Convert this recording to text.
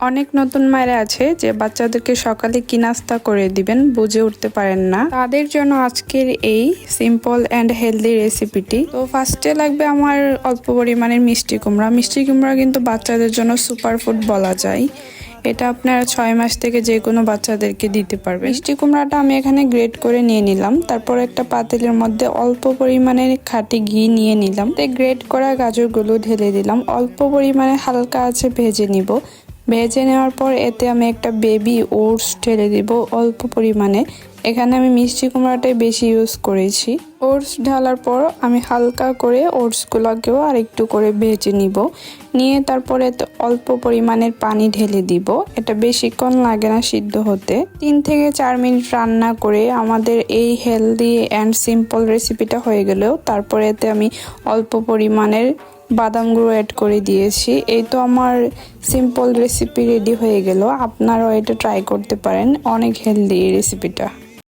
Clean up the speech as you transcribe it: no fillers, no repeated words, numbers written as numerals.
অনেক নতুন মায়েরা আছে যে বাচ্চাদেরকে সকালে কি নাস্তা করে দিবেন বুঝে উঠতে পারেন না, তাদের জন্য আজকের এই সিম্পল অ্যান্ড হেলদি রেসিপিটি। তো ফার্স্টে লাগবে আমার অল্প পরিমাণের মিষ্টি কুমড়া। মিষ্টি কুমড়া কিন্তু বাচ্চাদের জন্য সুপার ফুড বলা যায়। এটা আপনারা 6 মাস থেকে যে কোনো বাচ্চাদেরকে দিতে পারবেন। মিষ্টি কুমড়াটা আমি এখানে গ্রেট করে নিয়ে নিলাম। তারপর একটা পাতিলের মধ্যে অল্প পরিমাণে খাঁটি ঘি নিয়ে নিলাম। গ্রেট করা গাজরগুলো ঢেলে দিলাম। অল্প পরিমাণে হালকা আছে ভেজে নিব। ভেজে নেওয়ার পর এতে আমি একটা বেবি ওটস ঢেলে দিব অল্প পরিমাণে। এখানে আমি মিষ্টি কুমড়াটাই বেশি ইউজ করেছি। ওটস ঢালার পর আমি হালকা করে ওটসগুলোকেও আরেকটু করে ভেজে নিব। নিয়ে তারপরে অল্প পরিমাণের পানি ঢেলে দিব। এটা বেশিক্ষণ লাগে না সিদ্ধ হতে। 3 থেকে 4 মিনিট রান্না করে আমাদের এই হেলদি অ্যান্ড সিম্পল রেসিপিটা হয়ে গেলেও তারপরে এতে আমি অল্প পরিমাণের বাদাম গুঁড়ো অ্যাড করে দিয়েছি। এই তো আমার সিম্পল রেসিপি রেডি হয়ে গেল। আপনারাও এটা ট্রাই করতে পারেন, অনেক হেলদি এই রেসিপিটা।